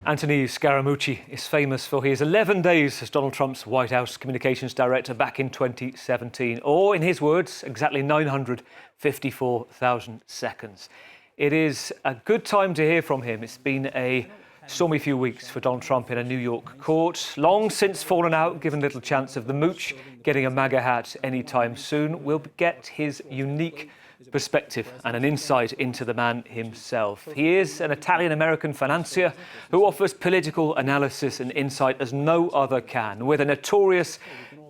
Anthony Scaramucci is famous for his 11 days as Donald Trump's White House communications director back in 2017, or in his words, exactly 954,000 seconds. It is a good time to hear from him. It's been a stormy few weeks for Donald Trump in a New York court. Long since fallen out, given little chance of the Mooch getting a MAGA hat anytime soon. We'll get his unique perspective and an insight into the man himself. He is an Italian-American financier who offers political analysis and insight as no other can, with a notorious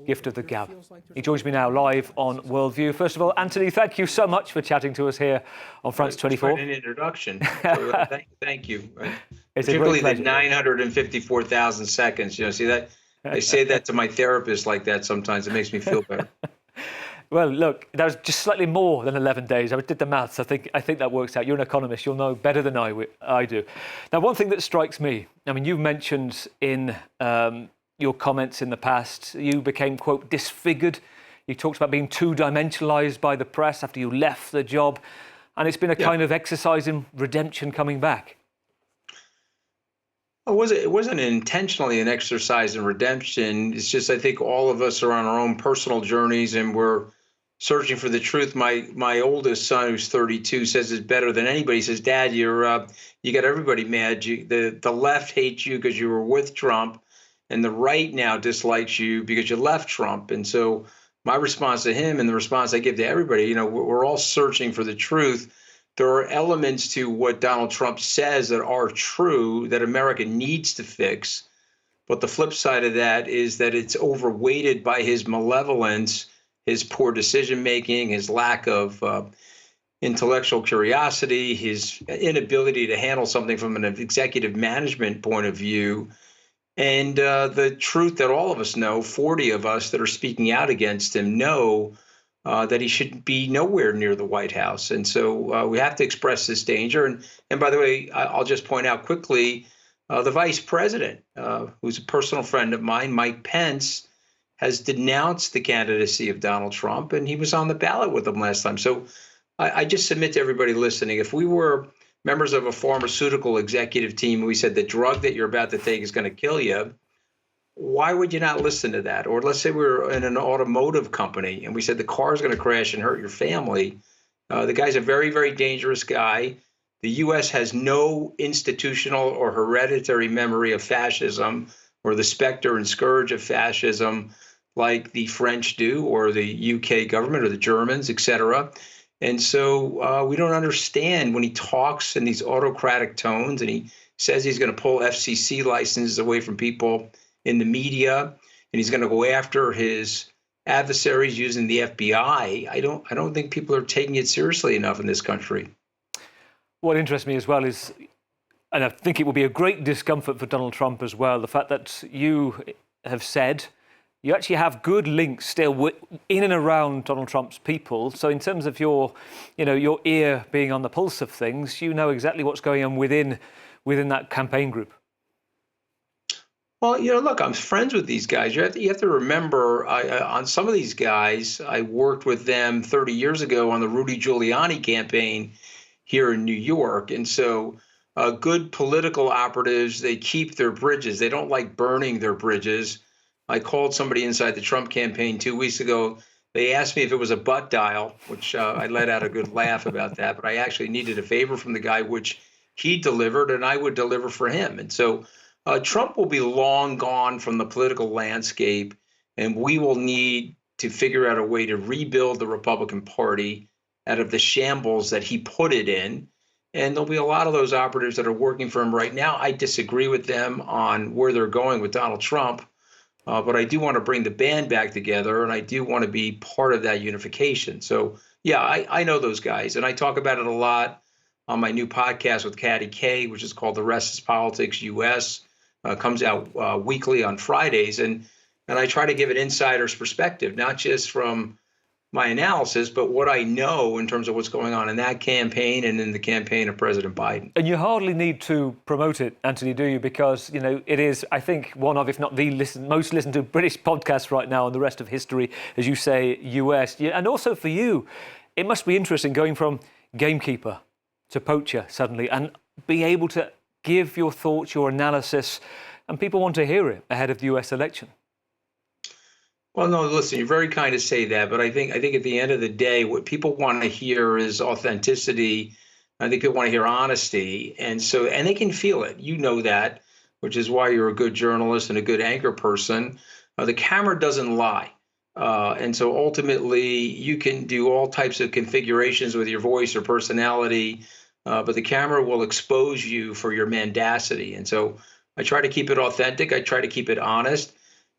gift of the gab. He joins me now live on Worldview. First of all, Anthony, thank you so much for chatting to us here on France 24. An introduction. So, thank you. It's particularly the 954,000 seconds. You know, see that? I say that to my therapist like that sometimes. It makes me feel better. Well, look, that was just slightly more than 11 days. I did the maths. I think that works out. You're an economist. You'll know better than I do. Now, one thing that strikes me, I mean, you've mentioned in your comments in the past, you became, quote, disfigured. You talked about being two-dimensionalized by the press after you left the job. And it's been a kind of exercise in redemption coming back. It wasn't intentionally an exercise in redemption. It's just I think all of us are on our own personal journeys and we're searching for the truth. My oldest son, who's 32, says it's better than anybody. He says, "Dad, you got everybody mad. The left hates you because you were with Trump, and the right now dislikes you because you left Trump." And so my response to him and the response I give to everybody, you know, we're all searching for the truth. There are elements to what Donald Trump says that are true that America needs to fix. But the flip side of that is that it's overweighted by his malevolence, his poor decision making, his lack of intellectual curiosity, his inability to handle something from an executive management point of view. And the truth that all of us know, 40 of us that are speaking out against him know that he should be nowhere near the White House. And so we have to express this danger. And by the way, I'll just point out quickly, the vice president, who's a personal friend of mine, Mike Pence, has denounced the candidacy of Donald Trump, and he was on the ballot with him last time. So I just submit to everybody listening, if we were members of a pharmaceutical executive team and we said the drug that you're about to take is going to kill you, why would you not listen to that? Or let's say we're in an automotive company and we said the car is going to crash and hurt your family. The guy's a very, very dangerous guy. The U.S. has no institutional or hereditary memory of fascism or the specter and scourge of fascism like the French do or the U.K. government or the Germans, et cetera. And so we don't understand when he talks in these autocratic tones and he says he's going to pull FCC licenses away from people in the media, and he's going to go after his adversaries using the FBI. I don't think people are taking it seriously enough in this country. What interests me as well is, and I think it will be a great discomfort for Donald Trump as well, the fact that you have said you actually have good links still in and around Donald Trump's people. So in terms of your ear being on the pulse of things, you know exactly what's going on within that campaign group. Well, you know, look, I'm friends with these guys. You have to remember, on some of these guys, I worked with them 30 years ago on the Rudy Giuliani campaign here in New York. And so good political operatives, they keep their bridges. They don't like burning their bridges. I called somebody inside the Trump campaign 2 weeks ago. They asked me if it was a butt dial, which I let out a good laugh about that. But I actually needed a favor from the guy, which he delivered, and I would deliver for him. And so Trump will be long gone from the political landscape, and we will need to figure out a way to rebuild the Republican Party out of the shambles that he put it in. And there'll be a lot of those operatives that are working for him right now. I disagree with them on where they're going with Donald Trump, but I do want to bring the band back together, and I do want to be part of that unification. So, yeah, I know those guys, and I talk about it a lot on my new podcast with Katty Kay, which is called The Rest is Politics US. Comes out weekly on Fridays, and I try to give an insider's perspective, not just from my analysis, but what I know in terms of what's going on in that campaign and in the campaign of President Biden. And you hardly need to promote it, Anthony, do you? Because, you know, it is, I think, one of, if not the most listened to British podcast right now, and the rest of history, as you say, US. And also for you, it must be interesting going from gamekeeper to poacher suddenly and being able to give your thoughts, your analysis, and people want to hear it ahead of the US election. Well, no, listen, you're very kind to say that, but I think at the end of the day, what people want to hear is authenticity. I think people want to hear honesty, and they can feel it. You know that, which is why you're a good journalist and a good anchor person. The camera doesn't lie, and so ultimately you can do all types of configurations with your voice or personality, but the camera will expose you for your mendacity. And so I try to keep it authentic. I try to keep it honest.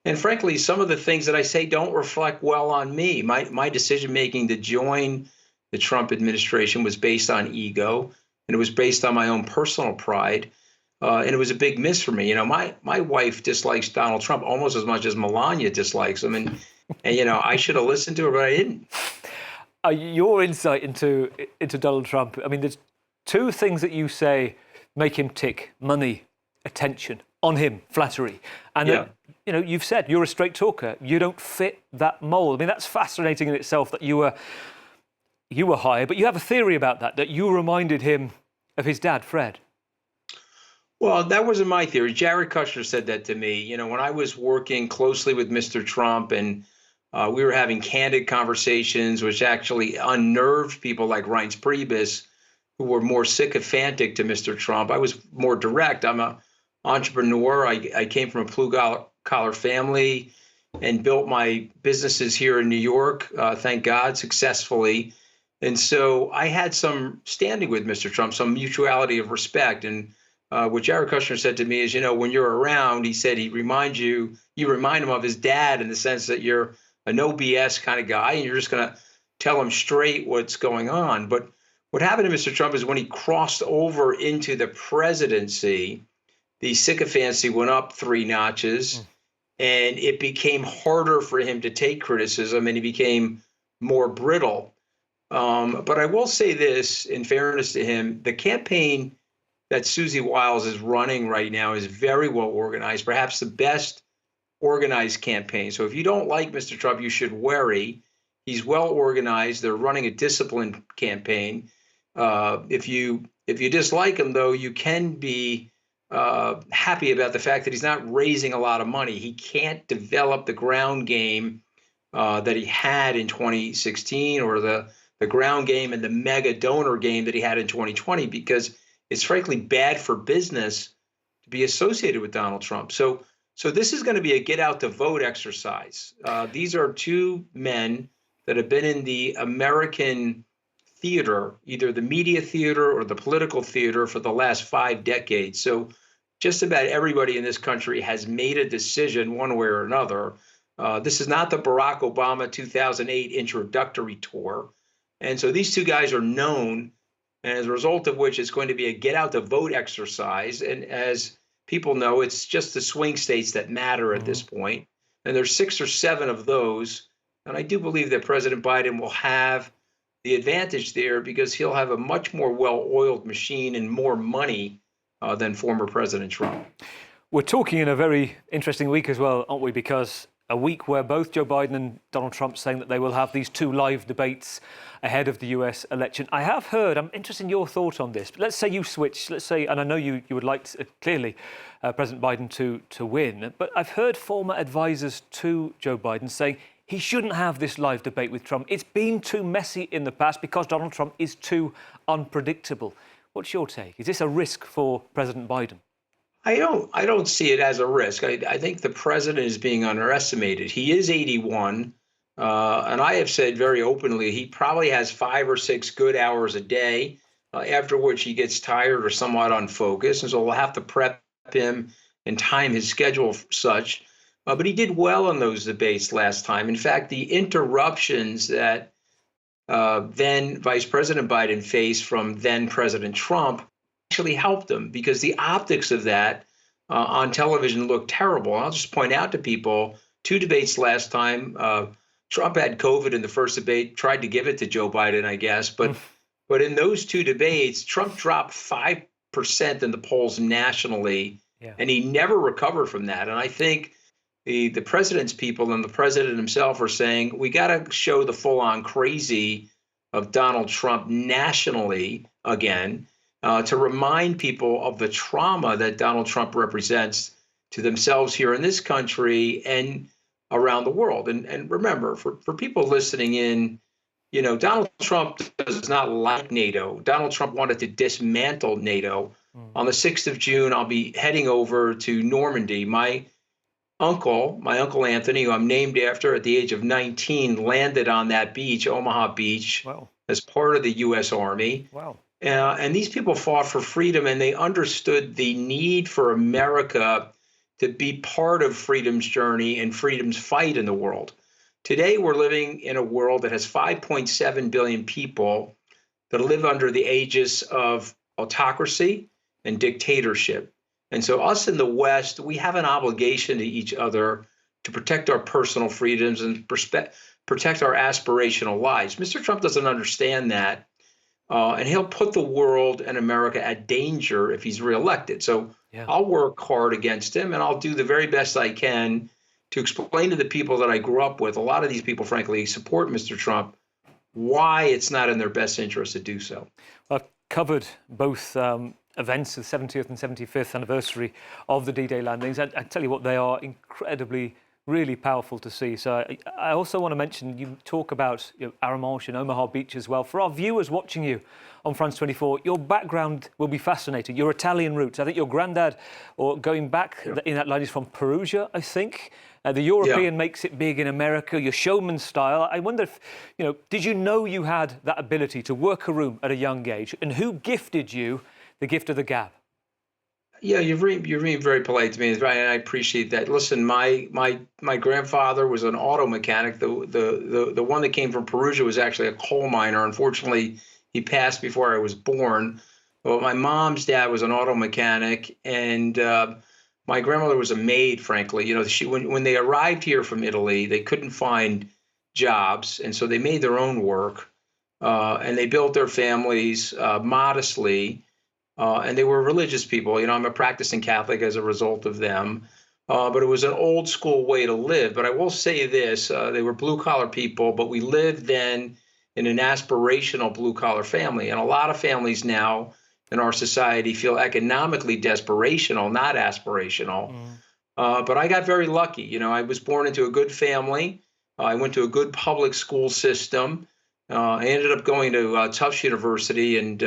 And frankly, some of the things that I say don't reflect well on me. My decision making to join the Trump administration was based on ego, and it was based on my own personal pride. And it was a big miss for me. You know, my wife dislikes Donald Trump almost as much as Melania dislikes him. And you know, I should have listened to her, but I didn't. Your insight into Donald Trump, I mean, there's two things that you say make him tick: money, attention, on him, flattery. And Yeah. you know, you've said you're a straight talker. You don't fit that mold. I mean, that's fascinating in itself that you were hired, but you have a theory about that you reminded him of his dad, Fred. Well, that wasn't my theory. Jared Kushner said that to me. You know, when I was working closely with Mr. Trump and we were having candid conversations, which actually unnerved people like Reince Priebus, who were more sycophantic to Mr. Trump. I was more direct. I'm an entrepreneur. I came from a blue-collar family and built my businesses here in New York, thank God, successfully. And so I had some standing with Mr. Trump, some mutuality of respect. And what Jared Kushner said to me is, you know, when you're around, he said you remind him of his dad in the sense that you're a no BS kind of guy and you're just going to tell him straight what's going on. But what happened to Mr. Trump is when he crossed over into the presidency, the sycophancy went up 3 notches and it became harder for him to take criticism and he became more brittle. But I will say this, in fairness to him, the campaign that Susie Wiles is running right now is very well organized, perhaps the best organized campaign. So if you don't like Mr. Trump, you should worry. He's well organized. They're running a disciplined campaign. If you dislike him, though, you can be happy about the fact that he's not raising a lot of money. He can't develop the ground game that he had in 2016 or the ground game and the mega donor game that he had in 2020 because it's frankly bad for business to be associated with Donald Trump. So this is going to be a get out the vote exercise. These are 2 men that have been in the American theater, either the media theater or the political theater for the last 5 decades. So just about everybody in this country has made a decision one way or another. This is not the Barack Obama 2008 introductory tour. And so these 2 guys are known, and as a result of which it's going to be a get out the vote exercise. And as people know, it's just the swing states that matter at this point. And there's 6 or 7 of those. And I do believe that President Biden will have the advantage there because he'll have a much more well-oiled machine and more money than former President Trump. We're talking in a very interesting week as well, aren't we? Because a week where both Joe Biden and Donald Trump saying that they will have these 2 live debates ahead of the US election. I have heard, I'm interested in your thought on this, but let's say you switch, let's say, and I know you would like to, clearly President Biden to win, but I've heard former advisors to Joe Biden saying he shouldn't have this live debate with Trump. It's been too messy in the past because Donald Trump is too unpredictable. What's your take? Is this a risk for President Biden? I don't see it as a risk. I think the president is being underestimated. He is 81, and I have said very openly he probably has 5 or 6 good hours a day, after which he gets tired or somewhat unfocused, and so we'll have to prep him and time his schedule such. But he did well in those debates last time. In fact, the interruptions that then Vice President Biden faced from then President Trump actually helped him because the optics of that on television looked terrible. And I'll just point out to people, 2 debates last time. Trump had COVID in the first debate, tried to give it to Joe Biden, I guess. But in those 2 debates, Trump dropped 5% in the polls nationally, and he never recovered from that. And I think the president's people and the president himself are saying, we got to show the full-on crazy of Donald Trump nationally again. to remind people of the trauma that Donald Trump represents to themselves here in this country and around the world. And remember, for people listening in, Donald Trump does not like NATO. Donald Trump wanted to dismantle NATO. On the 6th of June, I'll be heading over to Normandy. My uncle Anthony, who I'm named after at the age of 19, landed on that beach, Omaha Beach, Wow. as part of the U.S. Army. Wow. And these people fought for freedom, and they understood the need for America to be part of freedom's journey and freedom's fight in the world. Today, we're living in a world that has 5.7 billion people that live under the aegis of autocracy and dictatorship. And so us in the West, we have an obligation to each other to protect our personal freedoms and protect our aspirational lives. Mr. Trump doesn't understand that, and he'll put the world and America at danger if he's reelected. So I'll work hard against him, and I'll do the very best I can to explain to the people that I grew up with. A lot of these people, frankly, support Mr. Trump, why it's not in their best interest to do so. I've covered both events, the 70th and 75th anniversary of the D-Day landings. I tell you what, they are incredibly, really powerful to see. So I also want to mention, you talk about Arromanches and Omaha Beach as well. For our viewers watching you on France 24, your background will be fascinating. Your Italian roots. I think your granddad, or going back in that line, is from Perugia, I think. The European makes it big in America, your showman style. I wonder if, did you know you had that ability to work a room at a young age? And who gifted you the gift of the gab? Yeah, you're being very polite to me, and I appreciate that. Listen, my grandfather was an auto mechanic. The one that came from Perugia was actually a coal miner. Unfortunately, he passed before I was born. But my mom's dad was an auto mechanic, and my grandmother was a maid, frankly. When they arrived here from Italy, they couldn't find jobs, and so they made their own work, and they built their families modestly, and they were religious people. I'm a practicing Catholic as a result of them, but it was an old school way to live. But I will say this, they were blue collar people, but we lived then in an aspirational blue collar family, and a lot of families now in our society feel economically desperational, not aspirational. But I got very lucky. I was born into a good family. I went to a good public school system. I ended up going to Tufts University, and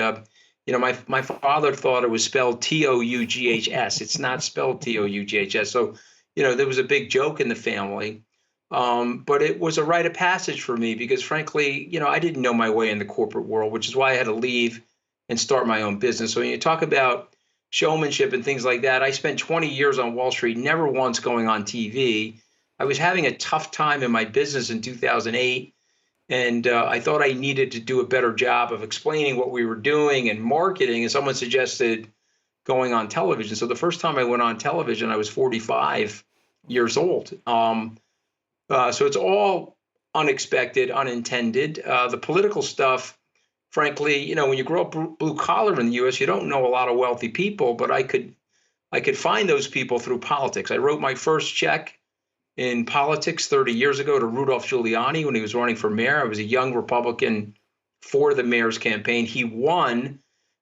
my father thought it was spelled Toughs. It's not spelled Toughs. So there was a big joke in the family. But it was a rite of passage for me because, frankly, I didn't know my way in the corporate world, which is why I had to leave and start my own business. So when you talk about showmanship and things like that, I spent 20 years on Wall Street, never once going on TV. I was having a tough time in my business in 2008, and I thought I needed to do a better job of explaining what we were doing and marketing, and someone suggested going on television. So the first time I went on television, I was 45 years old. So it's all unexpected, unintended. The political stuff, frankly, when you grow up blue collar in the U.S., you don't know a lot of wealthy people, but I could find those people through politics. I wrote my first check in politics 30 years ago to Rudolph Giuliani when he was running for mayor. I was a young Republican for the mayor's campaign. He won,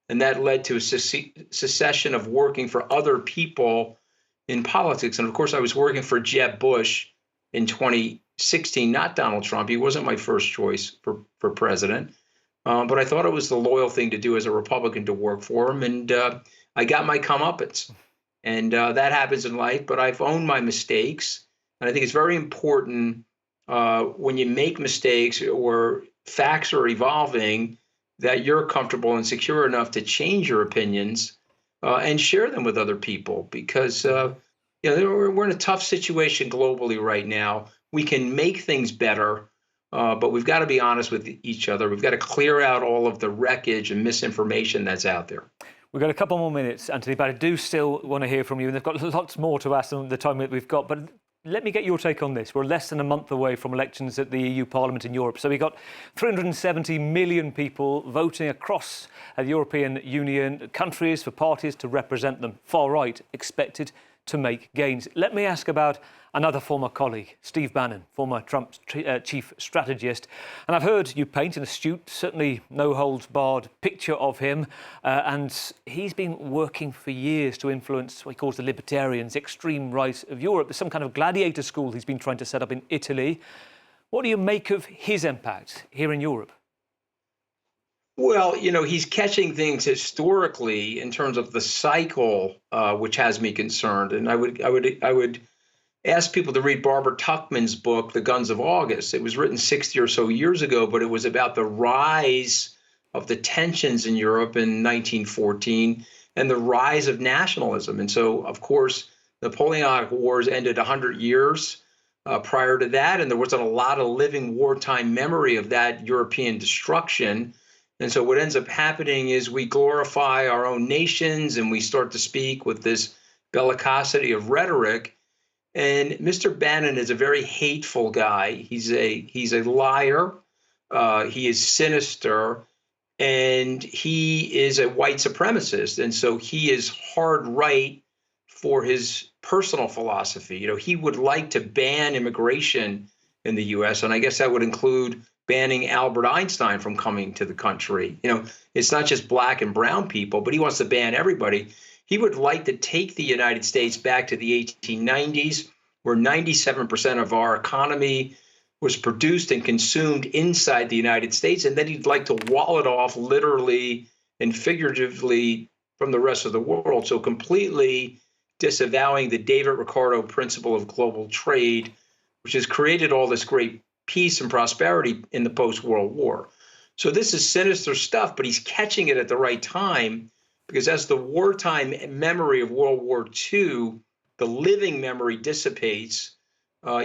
and that led to a succession of working for other people in politics. And of course, I was working for Jeb Bush in 2016, not Donald Trump. He wasn't my first choice for president. But I thought it was the loyal thing to do as a Republican to work for him. And I got my comeuppance. And that happens in life. But I've owned my mistakes. And I think it's very important when you make mistakes or facts are evolving that you're comfortable and secure enough to change your opinions and share them with other people. Because we're in a tough situation globally right now. We can make things better. But we've got to be honest with each other. We've got to clear out all of the wreckage and misinformation that's out there. We've got a couple more minutes, Anthony, but I do still want to hear from you. And they've got lots more to ask than the time that we've got. But let me get your take on this. We're less than a month away from elections at the EU Parliament in Europe. So we've got 370 million people voting across the European Union countries for parties to represent them. Far right expected to make gains. Let me ask about another former colleague, Steve Bannon, former Trump chief strategist. And I've heard you paint an astute, certainly no-holds-barred picture of him. And he's been working for years to influence what he calls the libertarians, extreme right of Europe. There's some kind of gladiator school he's been trying to set up in Italy. What do you make of his impact here in Europe? Well, he's catching things historically in terms of the cycle, which has me concerned. And I would ask people to read Barbara Tuchman's book, The Guns of August. It was written 60 or so years ago, but it was about the rise of the tensions in Europe in 1914 and the rise of nationalism. And so, of course, Napoleonic Wars ended 100 years prior to that, and there wasn't a lot of living wartime memory of that European destruction. And so what ends up happening is we glorify our own nations and we start to speak with this bellicosity of rhetoric. And Mr. Bannon is a very hateful guy. He's a liar. He is sinister, and he is a white supremacist. And so he is hard right for his personal philosophy. He would like to ban immigration in the U.S., and I guess that would include banning Albert Einstein from coming to the country. It's not just black and brown people, but he wants to ban everybody. He would like to take the United States back to the 1890s, where 97% of our economy was produced and consumed inside the United States. And then he'd like to wall it off literally and figuratively from the rest of the world. So completely disavowing the David Ricardo principle of global trade, which has created all this great peace and prosperity in the post-World War. So this is sinister stuff, but he's catching it at the right time, because as the wartime memory of World War II, the living memory dissipates,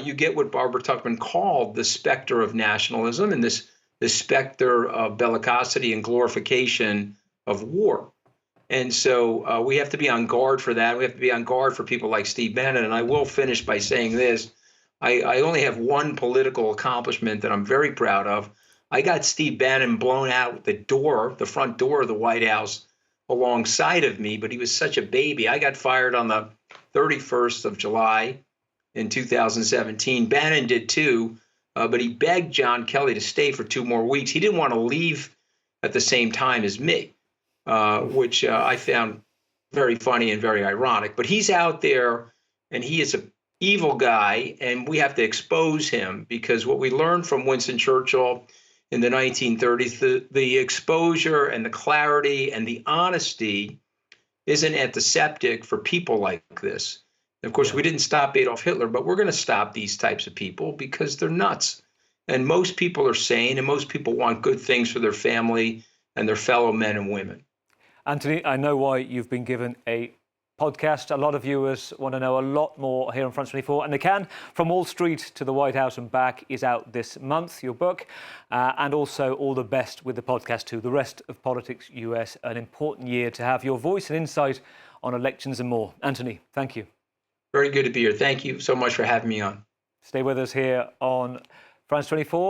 you get what Barbara Tuchman called the specter of nationalism and this specter of bellicosity and glorification of war. And so we have to be on guard for that. We have to be on guard for people like Steve Bannon. And I will finish by saying this. I only have one political accomplishment that I'm very proud of. I got Steve Bannon blown out the front door of the White House alongside of me, but he was such a baby. I got fired on the 31st of July in 2017. Bannon did too, but he begged John Kelly to stay for 2 more weeks. He didn't want to leave at the same time as me, which I found very funny and very ironic. But he's out there, and he is an evil guy, and we have to expose him, because what we learned from Winston Churchill in the 1930s, the exposure and the clarity and the honesty is an antiseptic for people like this. Of course, we didn't stop Adolf Hitler, but we're going to stop these types of people because they're nuts. And most people are sane, and most people want good things for their family and their fellow men and women. Anthony, I know why you've been given a podcast. A lot of viewers want to know a lot more here on France 24, and they can. From Wall Street to the White House and Back is out this month, your book, and also all the best with the podcast too. The Rest of Politics US, an important year to have your voice and insight on elections and more. Anthony, thank you. Very good to be here. Thank you so much for having me on. Stay with us here on France 24.